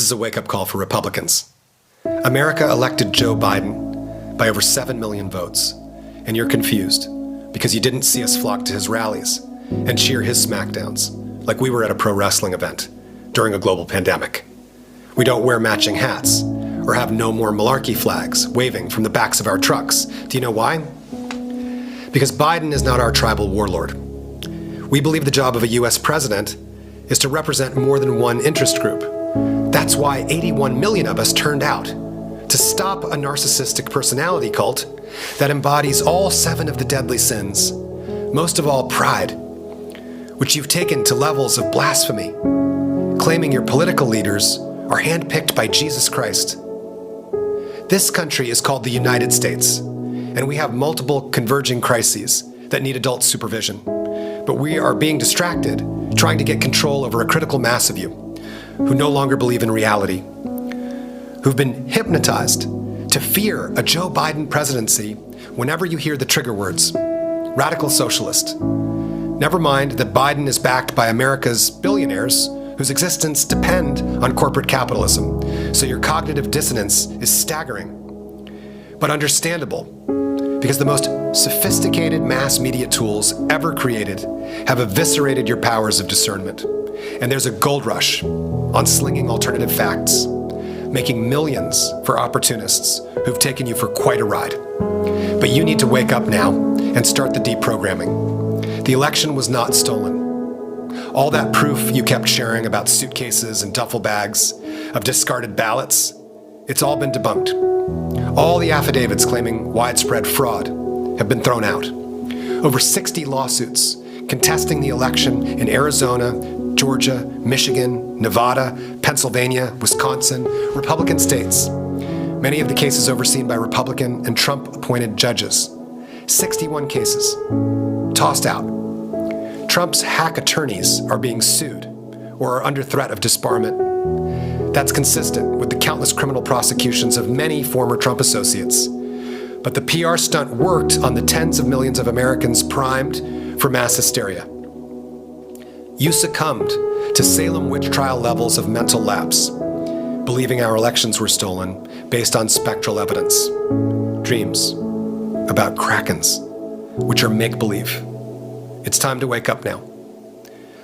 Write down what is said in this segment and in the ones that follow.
is a wake-up call for Republicans. America elected Joe Biden by over 7 million votes, and you're confused because you didn't see us flock to his rallies and cheer his smackdowns like we were at a pro wrestling event during a global pandemic. We don't wear matching hats or have no more malarkey flags waving from the backs of our trucks. Do you know why? Because Biden is not our tribal warlord. We believe the job of a US president is to represent more than one interest group. That's why 81 million of us turned out to stop a narcissistic personality cult that embodies all 7 of the deadly sins, most of all pride, which you've taken to levels of blasphemy, claiming your political leaders are handpicked by Jesus Christ. This country is called the United States, and we have multiple converging crises that need adult supervision. But we are being distracted, trying to get control over a critical mass of you who no longer believe in reality, who've been hypnotized to fear a Joe Biden presidency whenever you hear the trigger words, radical socialist. Never mind that Biden is backed by America's billionaires whose existence depend on corporate capitalism, so your cognitive dissonance is staggering, but understandable, because the most sophisticated mass media tools ever created have eviscerated your powers of discernment. And there's a gold rush on slinging alternative facts, making millions for opportunists who've taken you for quite a ride. But you need to wake up now and start the deprogramming. The election was not stolen. All that proof you kept sharing about suitcases and duffel bags of discarded ballots, it's all been debunked. All the affidavits claiming widespread fraud have been thrown out. Over 60 lawsuits contesting the election in Arizona, Georgia, Michigan, Nevada, Pennsylvania, Wisconsin, Republican states. Many of the cases overseen by Republican and Trump-appointed judges. 61 cases tossed out. Trump's hack attorneys are being sued or are under threat of disbarment. That's consistent with the countless criminal prosecutions of many former Trump associates. But the PR stunt worked on the tens of millions of Americans primed for mass hysteria. You succumbed to Salem witch trial levels of mental lapse, believing our elections were stolen based on spectral evidence. Dreams about krakens, which are make-believe. It's time to wake up now.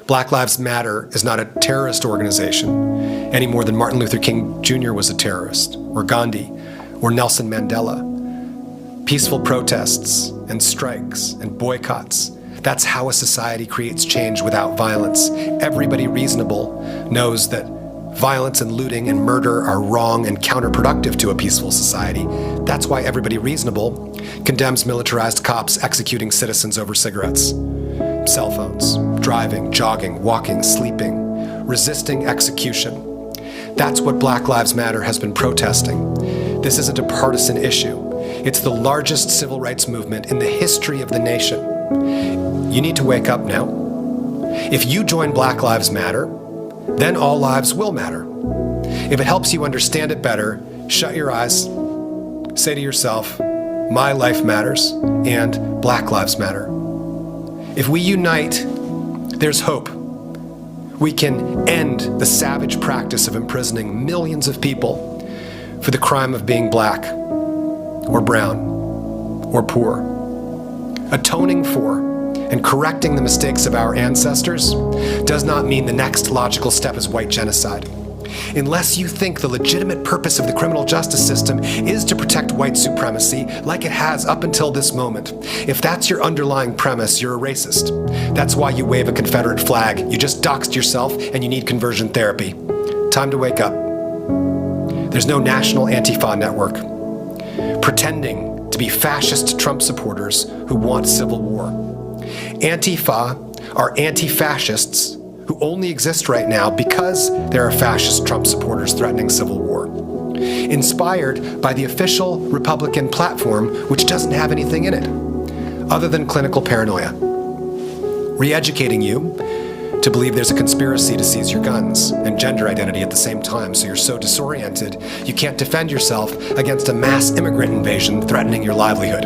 Black Lives Matter is not a terrorist organization any more than Martin Luther King Jr. was a terrorist, or Gandhi, or Nelson Mandela. Peaceful protests and strikes and boycotts, that's how a society creates change without violence. Everybody reasonable knows that violence and looting and murder are wrong and counterproductive to a peaceful society. That's why everybody reasonable condemns militarized cops executing citizens over cigarettes, cell phones, driving, jogging, walking, sleeping, resisting execution. That's what Black Lives Matter has been protesting. This isn't a partisan issue. It's the largest civil rights movement in the history of the nation. You need to wake up now. If you join Black Lives Matter, then all lives will matter. If it helps you understand it better, shut your eyes, say to yourself, my life matters and Black Lives Matter. If we unite, there's hope. We can end the savage practice of imprisoning millions of people for the crime of being black or brown or poor. Atoning for and correcting the mistakes of our ancestors does not mean the next logical step is white genocide. Unless you think the legitimate purpose of the criminal justice system is to protect white supremacy like it has up until this moment, if that's your underlying premise, you're a racist. That's why you wave a Confederate flag. You just doxed yourself and you need conversion therapy. Time to wake up. There's no national Antifa network pretending to be fascist Trump supporters who want civil war. Antifa are anti-fascists who only exist right now because there are fascist Trump supporters threatening civil war. Inspired by the official Republican platform, which doesn't have anything in it other than clinical paranoia. Re-educating you to believe there's a conspiracy to seize your guns and gender identity at the same time, so you're so disoriented you can't defend yourself against a mass immigrant invasion threatening your livelihood.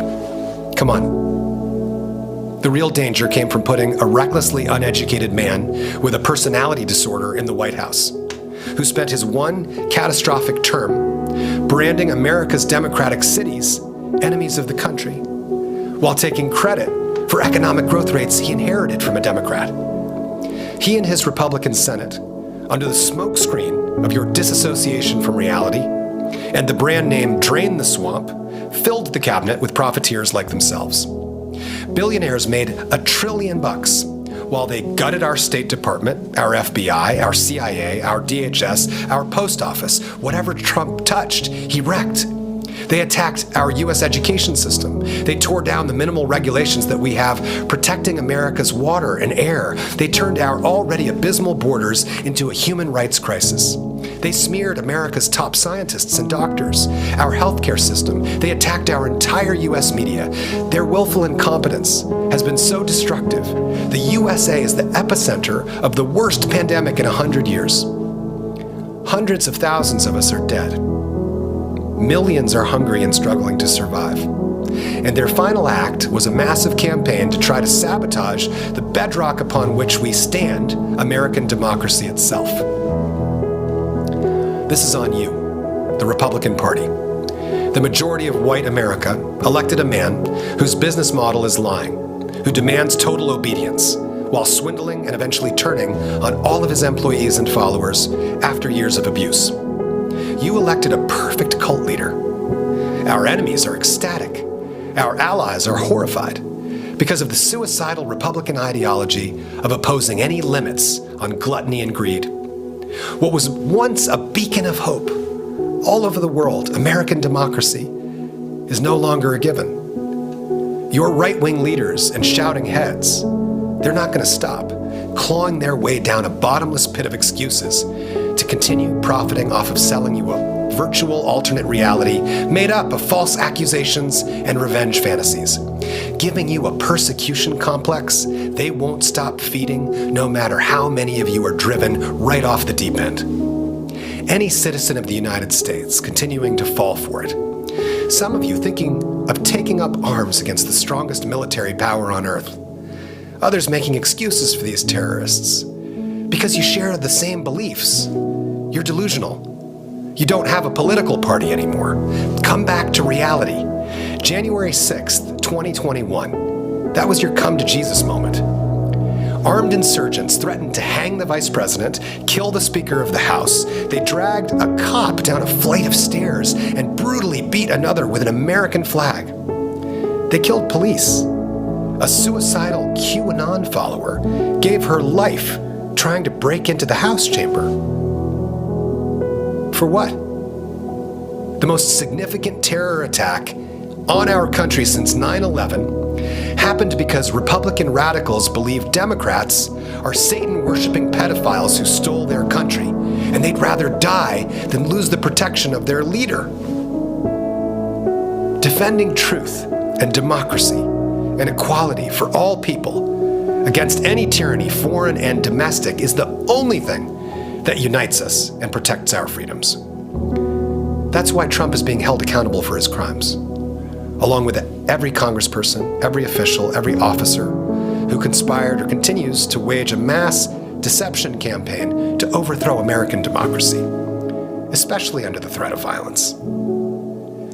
Come on. The real danger came from putting a recklessly uneducated man with a personality disorder in the White House. who spent his one catastrophic term branding America's democratic cities enemies of the country, while taking credit for economic growth rates he inherited from a Democrat. He and his Republican Senate, under the smokescreen of your disassociation from reality and the brand name Drain the Swamp, filled the cabinet with profiteers like themselves. Billionaires made $1 trillion while they gutted our State Department, our FBI, our CIA, our DHS, our post office. Whatever Trump touched, he wrecked. They attacked our U.S. education system. They tore down the minimal regulations that we have protecting America's water and air. They turned our already abysmal borders into a human rights crisis. They smeared America's top scientists and doctors, our healthcare system. They attacked our entire U.S. media. Their willful incompetence has been so destructive. The USA is the epicenter of the worst pandemic in 100 years. Hundreds of thousands of us are dead. Millions are hungry and struggling to survive. And their final act was a massive campaign to try to sabotage the bedrock upon which we stand, American democracy itself. This is on you, the Republican Party. The majority of white America elected a man whose business model is lying, who demands total obedience, while swindling and eventually turning on all of his employees and followers after years of abuse. You elected a perfect cult leader. Our enemies are ecstatic. Our allies are horrified because of the suicidal Republican ideology of opposing any limits on gluttony and greed. What was once a beacon of hope all over the world, American democracy, is no longer a given. Your right-wing leaders and shouting heads, they're not going to stop clawing their way down a bottomless pit of excuses to continue profiting off of selling you a virtual alternate reality made up of false accusations and revenge fantasies, giving you a persecution complex they won't stop feeding no matter how many of you are driven right off the deep end. Any citizen of the United States continuing to fall for it. Some of you thinking of taking up arms against the strongest military power on earth. Others making excuses for these terrorists because you share the same beliefs. You're delusional. You don't have a political party anymore. Come back to reality. January 6th, 2021. That was your come to Jesus moment. Armed insurgents threatened to hang the vice president, kill the Speaker of the House. They dragged a cop down a flight of stairs and brutally beat another with an American flag. They killed police. A suicidal QAnon follower gave her life trying to break into the House chamber. For what? The most significant terror attack on our country since 9/11 happened because Republican radicals believe Democrats are Satan-worshiping pedophiles who stole their country, and they'd rather die than lose the protection of their leader. Defending truth and democracy and equality for all people against any tyranny, foreign and domestic, is the only thing that unites us and protects our freedoms. That's why Trump is being held accountable for his crimes, along with every congressperson, every official, every officer who conspired or continues to wage a mass deception campaign to overthrow American democracy, especially under the threat of violence.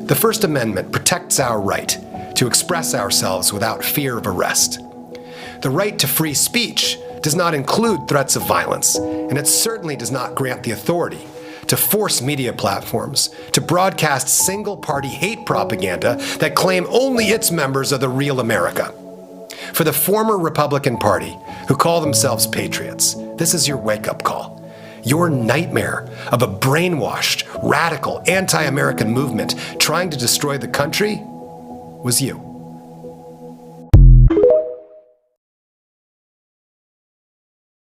The First Amendment protects our right to express ourselves without fear of arrest. The right to free speech does not include threats of violence, and it certainly does not grant the authority to force media platforms to broadcast single-party hate propaganda that claim only its members are the real America. For the former Republican Party, who call themselves patriots, this is your wake-up call. Your nightmare of a brainwashed, radical, anti-American movement trying to destroy the country was you.